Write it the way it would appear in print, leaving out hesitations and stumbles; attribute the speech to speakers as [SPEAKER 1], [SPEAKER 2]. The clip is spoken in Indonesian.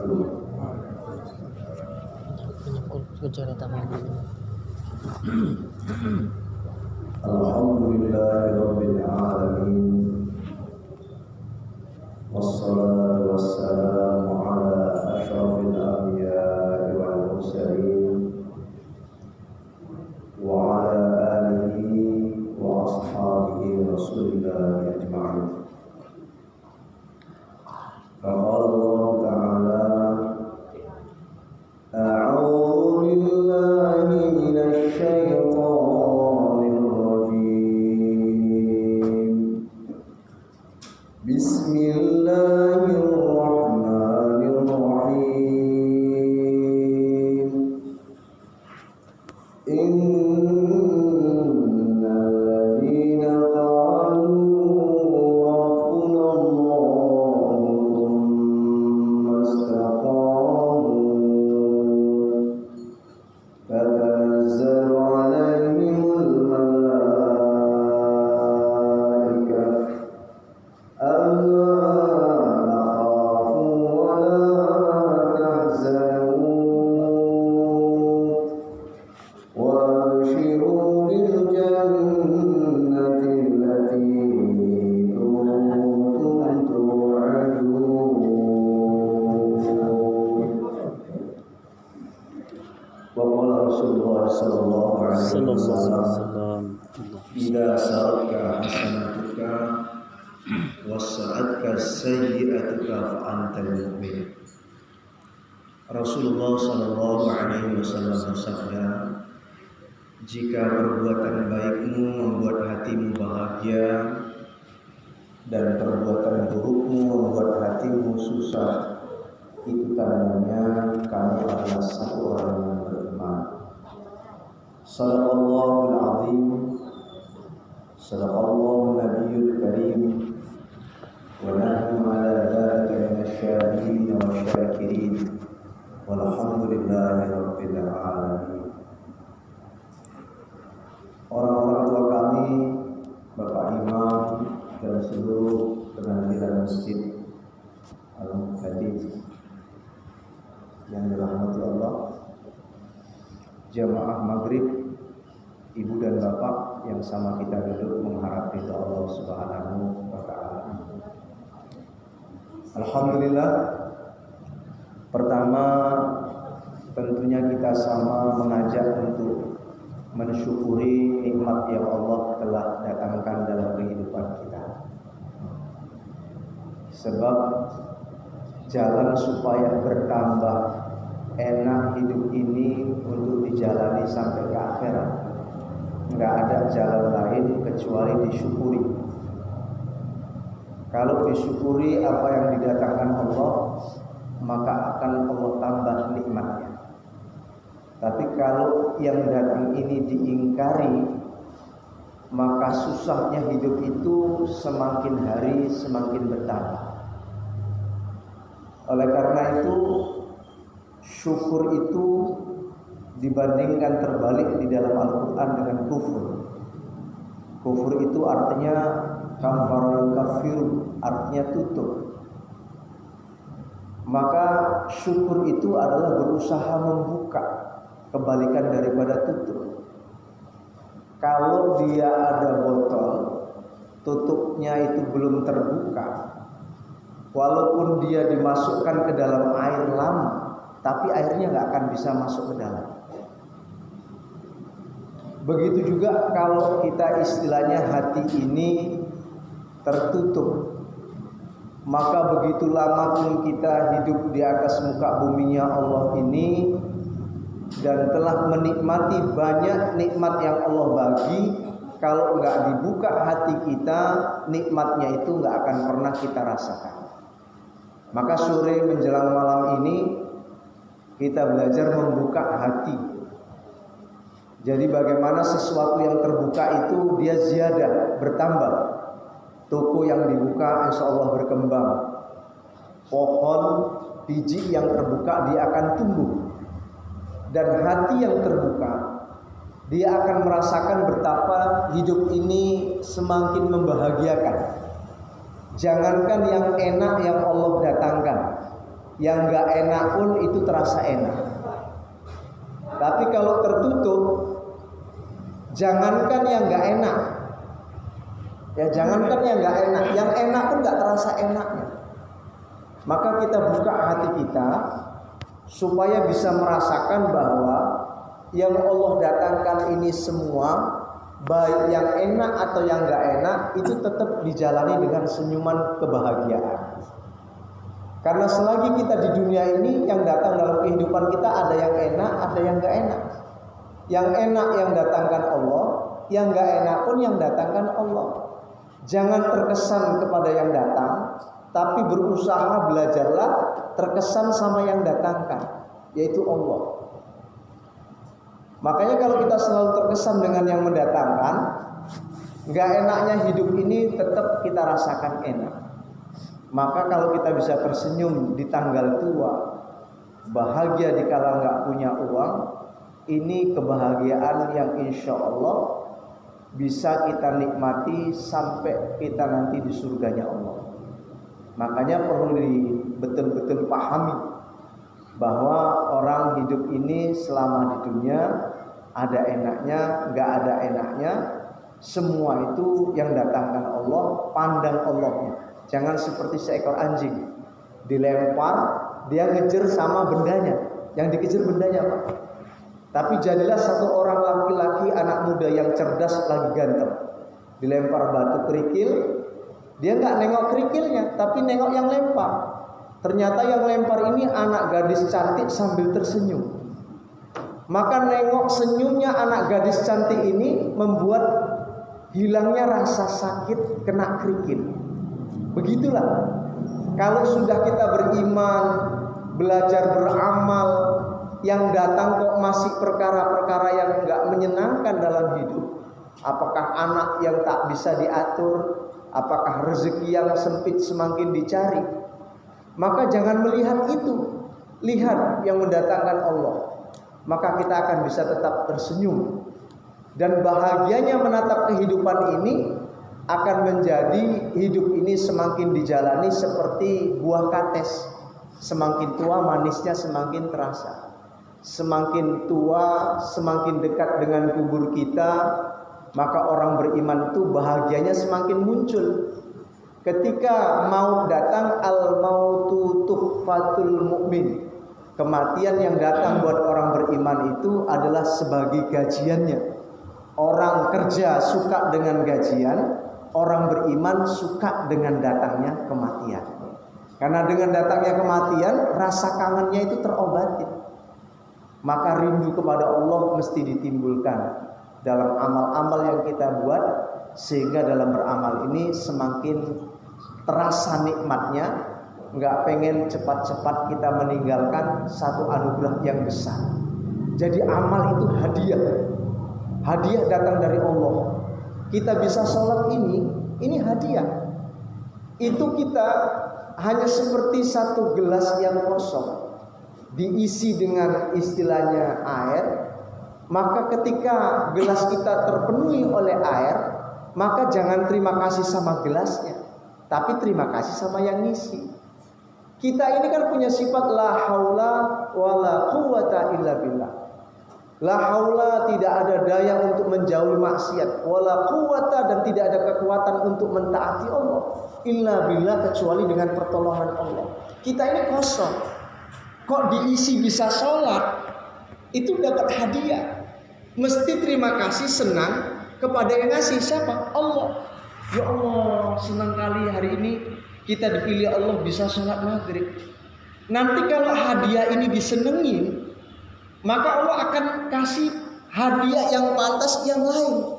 [SPEAKER 1] wabarakatuh. Alhamdulillahirabbil alamin. Wassalatu wassalamu ala asyrafil anbiya'i wal mursalin wa ala alihi wa ashabihi Rasulillah ajma'in. Faqala Allah Ta'ala a'udzu billahi minasy syaithanir rajim. Bismillahirrahmanirrahim. Innal ladzina qalu rabbuna Allah thumma istaqamu tatanazzalu 'alaihimul malaikatu alla takhafu wa la tahzanu wa abshiru bil jannati allati kuntum tu'adun. Wa qala Rasulullah sallallahu alaihi wasallam, idza saraka hasanatuka wasa'atka sayyi'atuka fa antal mu'min. Rasulullah sallallahu alaihi wasallam bersabda, jika perbuatan baikmu membuat hatimu bahagia dan perbuatan burukmu membuat hatimu susah, itu tandanya kamu adalah satu orang yang beriman. Shadaqallahul azim, sadaqallahu nabiyyul karim, wa nahnu ala dzalika minasyahidin wa syakirin, walhamdulillahi rabbil alamin. Orang-orang tua kami, Bapak Imam dan seluruh penghadiran masjid Al-Hadis yang dirahmati Allah, jamaah maghrib, ibu dan bapak yang sama kita duduk mengharap ridha Allah Subhanahu wa ta'ala. Alhamdulillah, pertama tentunya kita sama mengajak untuk mensyukuri nikmat yang Allah telah datangkan dalam kehidupan kita. Sebab jalan supaya bertambah enak hidup ini untuk dijalani sampai ke akhirat, nggak ada jalan lain kecuali disyukuri. Kalau disyukuri apa yang didatangkan Allah, maka akan Allah tambah nikmatnya. Tapi kalau yang datang ini diingkari, maka susahnya hidup itu semakin hari semakin bertambah. Oleh karena itu, syukur itu dibandingkan terbalik di dalam Al-Quran dengan kufur. Kufur itu artinya kafara yukafiru, artinya tutup. Maka syukur itu adalah berusaha membuka, kebalikan daripada tutup. Kalau dia ada botol, tutupnya itu belum terbuka, walaupun dia dimasukkan ke dalam air lama, tapi airnya nggak akan bisa masuk ke dalam. Begitu juga kalau kita istilahnya hati ini tertutup, maka begitu lama pun kita hidup di atas muka buminya Allah ini dan telah menikmati banyak nikmat yang Allah bagi, kalau nggak dibuka hati kita, nikmatnya itu nggak akan pernah kita rasakan. Maka sore menjelang malam ini kita belajar membuka hati. Jadi bagaimana sesuatu yang terbuka itu dia ziyadah, bertambah. Toko yang dibuka insya Allah berkembang. Pohon, biji yang terbuka dia akan tumbuh. Dan hati yang terbuka, dia akan merasakan betapa hidup ini semakin membahagiakan. Jangankan yang enak yang Allah datangkan, yang nggak enak pun itu terasa enak. Tapi kalau tertutup, jangankan yang nggak enak, ya jangankan yang nggak enak, yang enak pun nggak terasa enaknya. Maka kita buka hati kita supaya bisa merasakan bahwa yang Allah datangkan ini semua, baik yang enak atau yang nggak enak, itu tetap dijalani dengan senyuman kebahagiaan. Karena selagi kita di dunia ini, yang datang dalam kehidupan kita ada yang enak, ada yang nggak enak. Yang enak yang datangkan Allah, yang nggak enak pun yang datangkan Allah. Jangan terkesan kepada yang datang, tapi berusaha belajarlah terkesan sama yang datangkan, yaitu Allah. Makanya kalau kita selalu terkesan dengan yang mendatangkan, nggak enaknya hidup ini tetap kita rasakan enak. Maka kalau kita bisa tersenyum di tanggal tua, bahagia dikala nggak punya uang, ini kebahagiaan yang insya Allah bisa kita nikmati sampai kita nanti di surganya Allah. Makanya perlu betul-betul pahami bahwa orang hidup ini selama di dunia ada enaknya, nggak ada enaknya. Semua itu yang datangkan Allah, pandang Allahnya. Jangan seperti seekor anjing dilempar, dia ngejar sama bendanya, yang dikejar bendanya Pak. Tapi jadilah satu orang laki-laki anak muda yang cerdas lagi ganteng, dilempar batu kerikil, dia nggak nengok kerikilnya, tapi nengok yang lempar. Ternyata yang lempar ini anak gadis cantik sambil tersenyum. Maka nengok senyumnya anak gadis cantik ini membuat hilangnya rasa sakit kena kerikil. Begitulah, kalau sudah kita beriman, belajar beramal, yang datang kok masih perkara-perkara yang enggak menyenangkan dalam hidup. Apakah anak yang tak bisa diatur, apakah rezeki yang sempit semakin dicari. Maka jangan melihat itu, lihat yang mendatangkan Allah. Maka kita akan bisa tetap tersenyum. Dan bahagianya menatap kehidupan ini akan menjadi hidup ini semakin dijalani seperti buah kates. Semakin tua manisnya semakin terasa. Semakin tua, semakin dekat dengan kubur kita, maka orang beriman itu bahagianya semakin muncul. Ketika maut datang, al-mautu tuhfatul mu'min. Kematian yang datang buat orang beriman itu adalah sebagai gajiannya. Orang kerja suka dengan gajian, orang beriman suka dengan datangnya kematian. Karena dengan datangnya kematian, rasa kangennya itu terobati. Maka rindu kepada Allah mesti ditimbulkan dalam amal-amal yang kita buat, sehingga dalam beramal ini semakin terasa nikmatnya. Nggak pengen cepat-cepat kita meninggalkan satu anugerah yang besar. Jadi amal itu hadiah. Hadiah datang dari Allah. Kita bisa sholat ini hadiah. Itu kita hanya seperti satu gelas yang kosong, diisi dengan istilahnya air. Maka ketika gelas kita terpenuhi oleh air, maka jangan terima kasih sama gelasnya, tapi terima kasih sama yang ngisi. Kita ini kan punya sifat la haula wala quwata illa billah. La haula, tidak ada daya untuk menjauhi maksiat, wala quwata, dan tidak ada kekuatan untuk mentaati Allah, illa billah, kecuali dengan pertolongan Allah. Kita ini kosong, kok diisi bisa sholat, itu dapat hadiah. Mesti terima kasih, senang kepada yang ngasih. Siapa? Allah. Ya Allah, senang kali hari ini kita dipilih Allah bisa sholat maghrib. Nanti kalau hadiah ini disenengin, maka Allah akan kasih hadiah yang pantas yang lain.